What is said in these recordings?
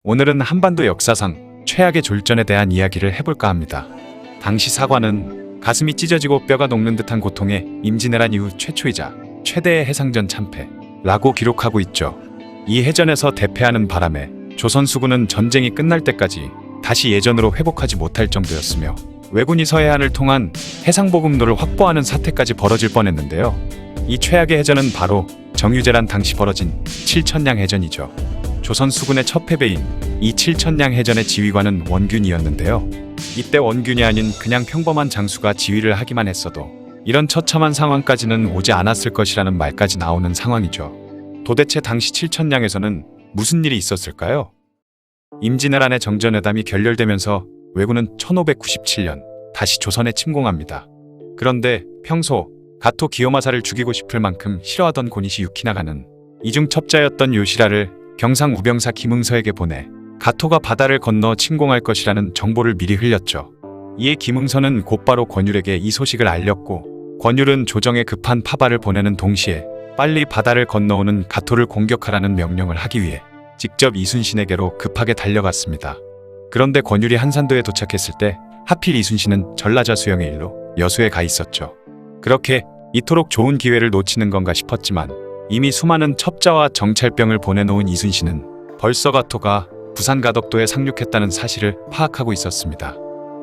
오늘은 한반도 역사상 최악의 졸전에 대한 이야기를 해볼까 합니다. 당시 사관은 가슴이 찢어지고 뼈가 녹는 듯한 고통에 임진왜란 이후 최초이자 최대의 해상전 참패라고 기록하고 있죠. 이 해전에서 대패하는 바람에 조선 수군은 전쟁이 끝날 때까지 다시 예전으로 회복하지 못할 정도였으며 왜군이 서해안을 통한 해상보급로를 확보하는 사태까지 벌어질 뻔했는데요. 이 최악의 해전은 바로 정유재란 당시 벌어진 칠천량 해전이죠. 조선 수군의 첫 패배인 이 칠천량 해전의 지휘관은 원균이었는데요. 이때 원균이 아닌 그냥 평범한 장수가 지휘를 하기만 했어도 이런 처참한 상황까지는 오지 않았을 것이라는 말까지 나오는 상황이죠. 도대체 당시 칠천량에서는 무슨 일이 있었을까요? 임진왜란의 정전회담이 결렬되면서 왜군은 1597년 다시 조선에 침공합니다. 그런데 평소 가토 기요마사를 죽이고 싶을 만큼 싫어하던 고니시 유키나가는 이중 첩자였던 요시라를 경상 우병사 김응서에게 보내 가토가 바다를 건너 침공할 것이라는 정보를 미리 흘렸죠. 이에 김응서는 곧바로 권율에게 이 소식을 알렸고, 권율은 조정에 급한 파발을 보내는 동시에 빨리 바다를 건너오는 가토를 공격하라는 명령을 하기 위해 직접 이순신에게로 급하게 달려갔습니다. 그런데 권율이 한산도에 도착했을 때 하필 이순신은 전라자 수영의 일로 여수에 가 있었죠. 그렇게 이토록 좋은 기회를 놓치는 건가 싶었지만 이미 수많은 첩자와 정찰병을 보내놓은 이순신은 벌써 가토가 부산 가덕도에 상륙했다는 사실을 파악하고 있었습니다.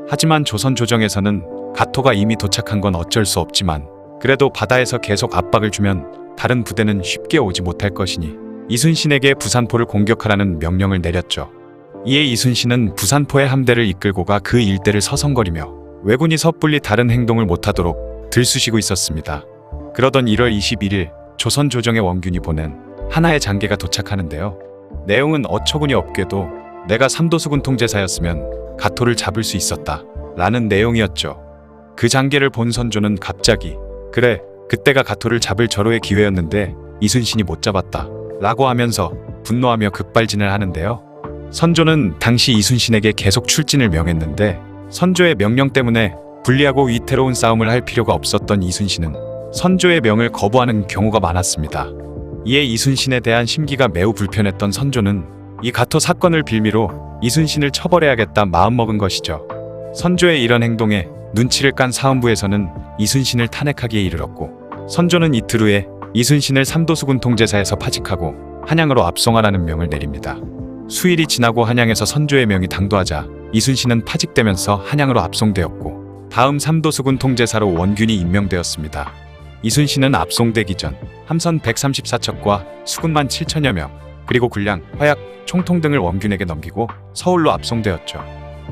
하지만 조선 조정에서는 가토가 이미 도착한 건 어쩔 수 없지만 그래도 바다에서 계속 압박을 주면 다른 부대는 쉽게 오지 못할 것이니 이순신에게 부산포를 공격하라는 명령을 내렸죠. 이에 이순신은 부산포의 함대를 이끌고 가 그 일대를 서성거리며 왜군이 섣불리 다른 행동을 못하도록 들쑤시고 있었습니다. 그러던 1월 21일 조선 조정의 원균이 보낸 하나의 장계가 도착하는데요. 내용은 어처구니 없게도 내가 삼도수군 통제사였으면 가토를 잡을 수 있었다 라는 내용이었죠. 그 장계를 본 선조는 갑자기 그래, 그때가 가토를 잡을 절호의 기회였는데 이순신이 못 잡았다 라고 하면서 분노하며 급발진을 하는데요. 선조는 당시 이순신에게 계속 출진을 명했는데 선조의 명령 때문에 불리하고 위태로운 싸움을 할 필요가 없었던 이순신은 선조의 명을 거부하는 경우가 많았습니다. 이에 이순신에 대한 심기가 매우 불편했던 선조는 이 가토 사건을 빌미로 이순신을 처벌해야겠다 마음먹은 것이죠. 선조의 이런 행동에 눈치를 깐 사헌부에서는 이순신을 탄핵하기에 이르렀고, 선조는 이틀 후에 이순신을 삼도수군 통제사에서 파직하고 한양으로 압송하라는 명을 내립니다. 수일이 지나고 한양에서 선조의 명이 당도하자 이순신은 파직되면서 한양으로 압송되었고, 다음 삼도수군 통제사로 원균이 임명되었습니다. 이순신은 압송되기 전 함선 134척과 수군만 7천여 명, 그리고 군량, 화약, 총통 등을 원균에게 넘기고 서울로 압송되었죠.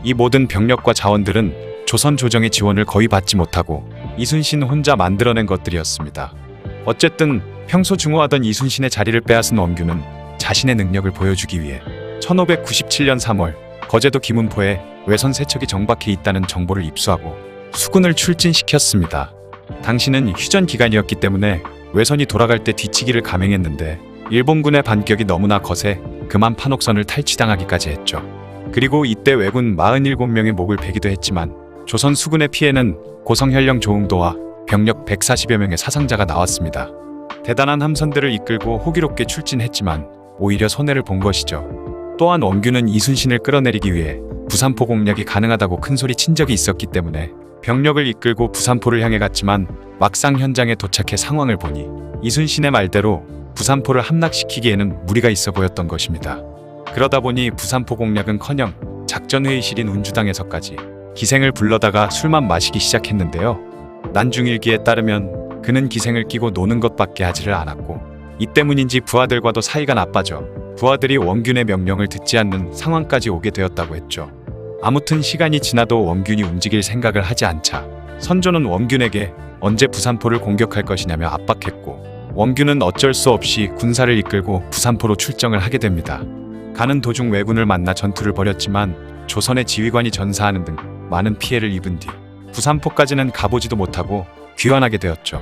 이 모든 병력과 자원들은 조선 조정의 지원을 거의 받지 못하고 이순신 혼자 만들어낸 것들이었습니다. 어쨌든 평소 중후하던 이순신의 자리를 빼앗은 원균은 자신의 능력을 보여주기 위해 1597년 3월 거제도 기문포에 외선 세척이 정박해 있다는 정보를 입수하고 수군을 출진시켰습니다. 당시는 휴전 기간이었기 때문에 외선이 돌아갈 때 뒤치기를 감행했는데 일본군의 반격이 너무나 거세 그만 판옥선을 탈취당하기까지 했죠. 그리고 이때 왜군 47명의 목을 베기도 했지만 조선 수군의 피해는 고성현령 조응도와 병력 140여 명의 사상자가 나왔습니다. 대단한 함선들을 이끌고 호기롭게 출진했지만 오히려 손해를 본 것이죠. 또한 원균은 이순신을 끌어내리기 위해 부산포 공략이 가능하다고 큰소리 친 적이 있었기 때문에 병력을 이끌고 부산포를 향해 갔지만 막상 현장에 도착해 상황을 보니 이순신의 말대로 부산포를 함락시키기에는 무리가 있어 보였던 것입니다. 그러다 보니 부산포 공략은커녕 작전회의실인 운주당에서까지 기생을 불러다가 술만 마시기 시작했는데요. 난중일기에 따르면 그는 기생을 끼고 노는 것밖에 하지를 않았고, 이 때문인지 부하들과도 사이가 나빠져 부하들이 원균의 명령을 듣지 않는 상황까지 오게 되었다고 했죠. 아무튼 시간이 지나도 원균이 움직일 생각을 하지 않자 선조는 원균에게 언제 부산포를 공격할 것이냐며 압박했고, 원균은 어쩔 수 없이 군사를 이끌고 부산포로 출정을 하게 됩니다. 가는 도중 왜군을 만나 전투를 벌였지만 조선의 지휘관이 전사하는 등 많은 피해를 입은 뒤 부산포까지는 가보지도 못하고 귀환하게 되었죠.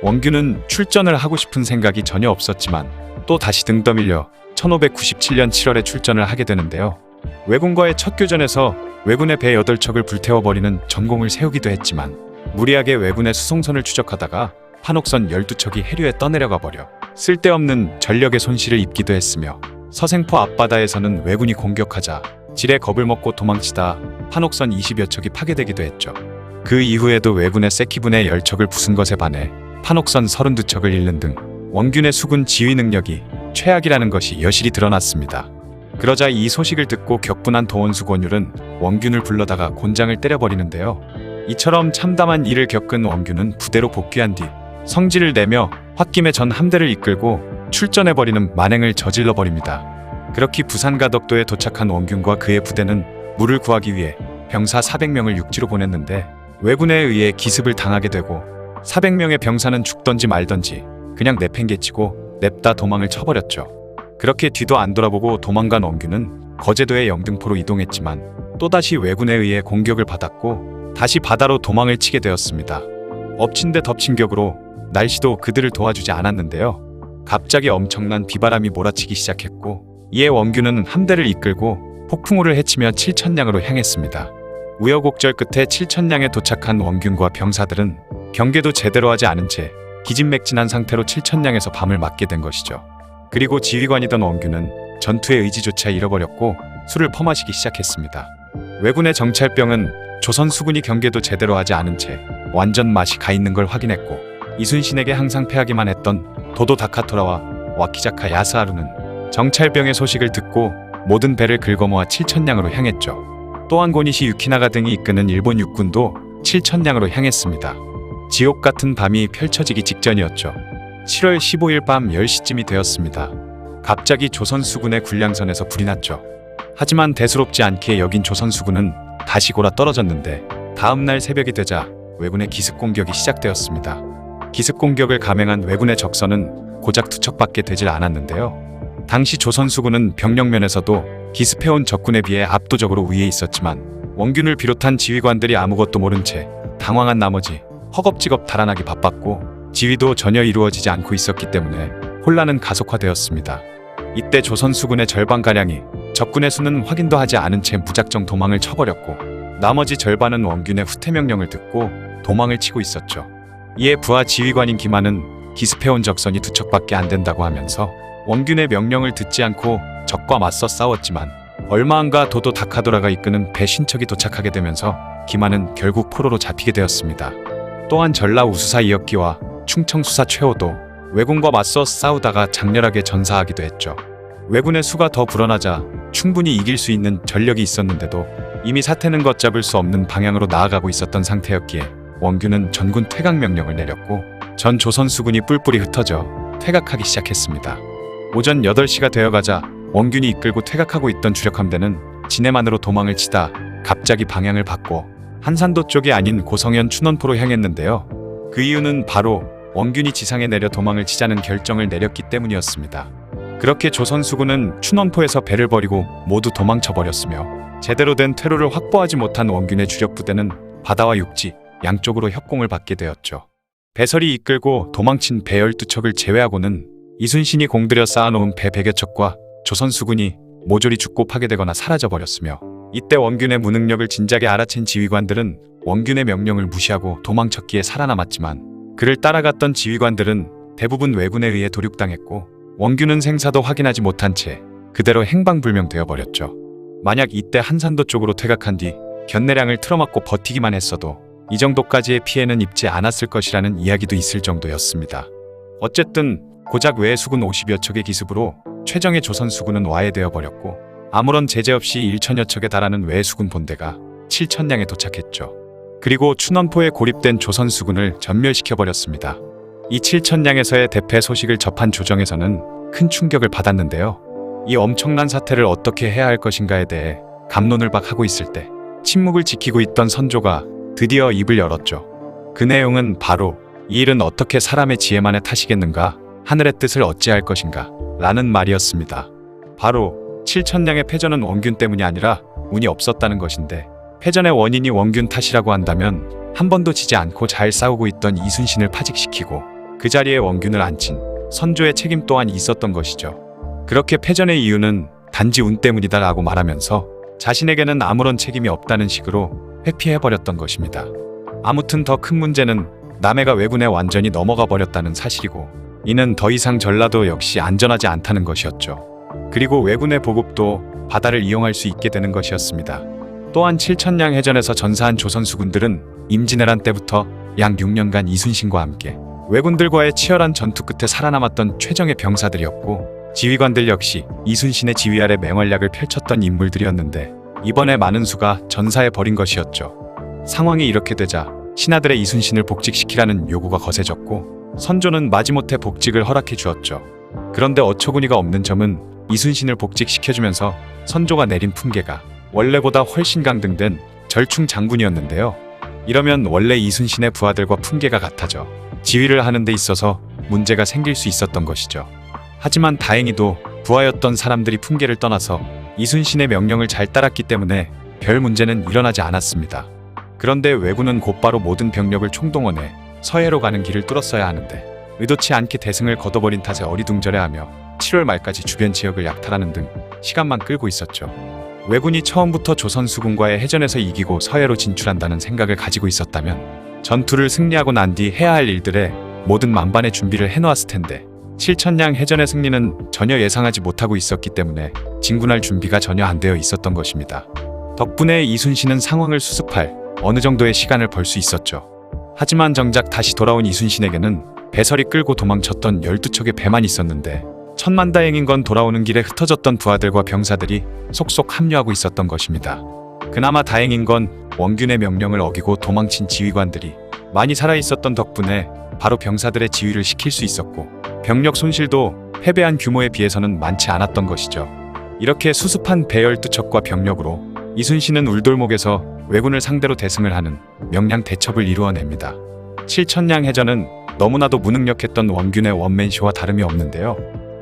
원균은 출전을 하고 싶은 생각이 전혀 없었지만 또 다시 등 떠밀려 1597년 7월에 출전을 하게 되는데요. 왜군과의 첫 교전에서 왜군의 배 8척을 불태워버리는 전공을 세우기도 했지만 무리하게 왜군의 수송선을 추적하다가 판옥선 12척이 해류에 떠내려가 버려 쓸데없는 전력의 손실을 입기도 했으며, 서생포 앞바다에서는 왜군이 공격하자 지레 겁을 먹고 도망치다 판옥선 20여 척이 파괴되기도 했죠. 그 이후에도 왜군의 세키분의 10척을 부순 것에 반해 판옥선 32척을 잃는 등 원균의 수군 지휘 능력이 최악이라는 것이 여실히 드러났습니다. 그러자 이 소식을 듣고 격분한 도원수 권율은 원균을 불러다가 곤장을 때려버리는데요. 이처럼 참담한 일을 겪은 원균은 부대로 복귀한 뒤 성질을 내며 홧김에 전 함대를 이끌고 출전해버리는 만행을 저질러버립니다. 그렇게 부산 가덕도에 도착한 원균과 그의 부대는 물을 구하기 위해 병사 400명을 육지로 보냈는데 왜군에 의해 기습을 당하게 되고 400명의 병사는 죽던지 말던지 그냥 내팽개치고 냅다 도망을 쳐버렸죠. 그렇게 뒤도 안 돌아보고 도망간 원균은 거제도의 영등포로 이동했지만 또다시 왜군에 의해 공격을 받았고 다시 바다로 도망을 치게 되었습니다. 엎친 데 덮친 격으로 날씨도 그들을 도와주지 않았는데요. 갑자기 엄청난 비바람이 몰아치기 시작했고 이에 원균은 함대를 이끌고 폭풍우를 헤치며 칠천량으로 향했습니다. 우여곡절 끝에 칠천량에 도착한 원균과 병사들은 경계도 제대로 하지 않은 채 기진맥진한 상태로 칠천량에서 밤을 맞게 된 것이죠. 그리고 지휘관이던 원균은 전투의 의지조차 잃어버렸고 술을 퍼마시기 시작했습니다. 왜군의 정찰병은 조선 수군이 경계도 제대로 하지 않은 채 완전 맛이 가 있는 걸 확인했고 이순신에게 항상 패하기만 했던 도도 다카토라와 와키자카 야스하루는 정찰병의 소식을 듣고 모든 배를 긁어모아 칠천량으로 향했죠. 또한 고니시 유키나가 등이 이끄는 일본 육군도 칠천량으로 향했습니다. 지옥 같은 밤이 펼쳐지기 직전이었죠. 7월 15일 밤 10시쯤이 되었습니다. 갑자기 조선 수군의 군량선에서 불이 났죠. 하지만 대수롭지 않게 여긴 조선 수군은 다시 골아 떨어졌는데 다음날 새벽이 되자 왜군의 기습 공격이 시작되었습니다. 기습 공격을 감행한 왜군의 적선은 고작 2척밖에 되질 않았는데요. 당시 조선 수군은 병력면에서도 기습해온 적군에 비해 압도적으로 위에 있었지만 원균을 비롯한 지휘관들이 아무것도 모른 채 당황한 나머지 허겁지겁 달아나기 바빴고 지휘도 전혀 이루어지지 않고 있었기 때문에 혼란은 가속화되었습니다. 이때 조선 수군의 절반가량이 적군의 수는 확인도 하지 않은 채 무작정 도망을 쳐버렸고 나머지 절반은 원균의 후퇴 명령을 듣고 도망을 치고 있었죠. 이에 부하 지휘관인 김한은 기습해온 적선이 2척밖에 안 된다고 하면서 원균의 명령을 듣지 않고 적과 맞서 싸웠지만 얼마 안가 도도 다카도라가 이끄는 배 50척이 도착하게 되면서 김한은 결국 포로로 잡히게 되었습니다. 또한 전라 우수사 이혁기와 충청 수사 최호도 왜군과 맞서 싸우다가 장렬하게 전사하기도 했죠. 왜군의 수가 더 불어나자 충분히 이길 수 있는 전력이 있었는데도 이미 사태는 걷잡을 수 없는 방향으로 나아가고 있었던 상태였기에 원균은 전군 퇴각 명령을 내렸고 전 조선 수군이 뿔뿔이 흩어져 퇴각하기 시작했습니다. 오전 8시가 되어가자 원균이 이끌고 퇴각하고 있던 주력함대는 진해만으로 도망을 치다 갑자기 방향을 바꿔 한산도 쪽이 아닌 고성현 춘원포로 향했는데요. 그 이유는 바로 원균이 지상에 내려 도망을 치자는 결정을 내렸기 때문이었습니다. 그렇게 조선 수군은 춘원포에서 배를 버리고 모두 도망쳐버렸으며 제대로 된 퇴로를 확보하지 못한 원균의 주력 부대는 바다와 육지 양쪽으로 협공을 받게 되었죠. 배설이 이끌고 도망친 배 12척을 제외하고는 이순신이 공들여 쌓아놓은 배 100여 척과 조선 수군이 모조리 죽고 파괴되거나 사라져버렸으며 이때 원균의 무능력을 진작에 알아챈 지휘관들은 원균의 명령을 무시하고 도망쳤기에 살아남았지만 그를 따라갔던 지휘관들은 대부분 왜군에 의해 도륙당했고 원균은 생사도 확인하지 못한 채 그대로 행방불명되어 버렸죠. 만약 이때 한산도 쪽으로 퇴각한 뒤 견내량을 틀어막고 버티기만 했어도 이 정도까지의 피해는 입지 않았을 것이라는 이야기도 있을 정도였습니다. 어쨌든 고작 외 수군 50여 척의 기습으로 최정의 조선 수군은 와해되어 버렸고 아무런 제재 없이 1천여 척에 달하는 외 수군 본대가 7천량에 도착했죠. 그리고 춘원포에 고립된 조선 수군을 전멸시켜버렸습니다. 이 7천량에서의 대패 소식을 접한 조정에서는 큰 충격을 받았는데요. 이 엄청난 사태를 어떻게 해야 할 것인가에 대해 갑론을박하고 있을 때 침묵을 지키고 있던 선조가 드디어 입을 열었죠. 그 내용은 바로 이 일은 어떻게 사람의 지혜만의 탓이겠는가, 하늘의 뜻을 어찌할 것인가 라는 말이었습니다. 바로 7천량의 패전은 원균 때문이 아니라 운이 없었다는 것인데 패전의 원인이 원균 탓이라고 한다면 한 번도 지지 않고 잘 싸우고 있던 이순신을 파직시키고 그 자리에 원균을 앉힌 선조의 책임 또한 있었던 것이죠. 그렇게 패전의 이유는 단지 운 때문이다 라고 말하면서 자신에게는 아무런 책임이 없다는 식으로 회피해버렸던 것입니다. 아무튼 더 큰 문제는 남해가 왜군에 완전히 넘어가 버렸다는 사실이고 이는 더 이상 전라도 역시 안전하지 않다는 것이었죠. 그리고 왜군의 보급도 바다를 이용할 수 있게 되는 것이었습니다. 또한 칠천량 해전에서 전사한 조선 수군들은 임진왜란 때부터 약 6년간 이순신과 함께 왜군들과의 치열한 전투 끝에 살아남았던 최정예 병사들이었고, 지휘관들 역시 이순신의 지휘 아래 맹활약을 펼쳤던 인물들이었는데 이번에 많은 수가 전사해 버린 것이었죠. 상황이 이렇게 되자 신하들의 이순신을 복직시키라는 요구가 거세졌고, 선조는 마지못해 복직을 허락해 주었죠. 그런데 어처구니가 없는 점은 이순신을 복직시켜주면서 선조가 내린 품계가 원래보다 훨씬 강등된 절충 장군이었는데요. 이러면 원래 이순신의 부하들과 품계가 같아져 지휘를 하는 데 있어서 문제가 생길 수 있었던 것이죠. 하지만 다행히도 부하였던 사람들이 품계를 떠나서 이순신의 명령을 잘 따랐기 때문에 별 문제는 일어나지 않았습니다. 그런데 왜군은 곧바로 모든 병력을 총동원해 서해로 가는 길을 뚫었어야 하는데 의도치 않게 대승을 거둬버린 탓에 어리둥절해하며 7월 말까지 주변 지역을 약탈하는 등 시간만 끌고 있었죠. 왜군이 처음부터 조선 수군과의 해전에서 이기고 서해로 진출한다는 생각을 가지고 있었다면 전투를 승리하고 난 뒤 해야 할 일들에 모든 만반의 준비를 해놓았을 텐데, 칠천량 해전의 승리는 전혀 예상하지 못하고 있었기 때문에 진군할 준비가 전혀 안 되어 있었던 것입니다. 덕분에 이순신은 상황을 수습할 어느 정도의 시간을 벌 수 있었죠. 하지만 정작 다시 돌아온 이순신에게는 배설이 끌고 도망쳤던 12척의 배만 있었는데, 천만다행인 건 돌아오는 길에 흩어졌던 부하들과 병사들이 속속 합류하고 있었던 것입니다. 그나마 다행인 건 원균의 명령을 어기고 도망친 지휘관들이 많이 살아있었던 덕분에 바로 병사들의 지휘를 시킬 수 있었고, 병력 손실도 패배한 규모에 비해서는 많지 않았던 것이죠. 이렇게 수습한 배 12척과 병력으로 이순신은 울돌목에서 왜군을 상대로 대승을 하는 명량 대첩을 이루어냅니다. 칠천량 해전은 너무나도 무능력했던 원균의 원맨쇼와 다름이 없는데요.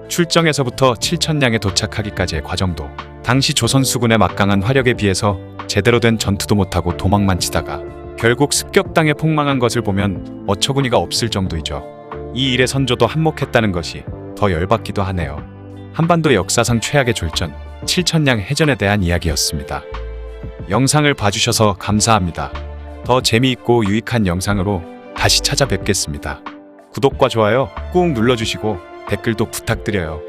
출정에서부터 칠천량에 도착하기까지의 과정도 당시 조선 수군의 막강한 화력에 비해서 제대로 된 전투도 못하고 도망만 치다가 결국 습격당해 폭망한 것을 보면 어처구니가 없을 정도이죠. 이 일에 선조도 한몫했다는 것이 더 열받기도 하네요. 한반도 역사상 최악의 졸전, 칠천량 해전에 대한 이야기였습니다. 영상을 봐주셔서 감사합니다. 더 재미있고 유익한 영상으로 다시 찾아뵙겠습니다. 구독과 좋아요 꾹 눌러주시고 댓글도 부탁드려요.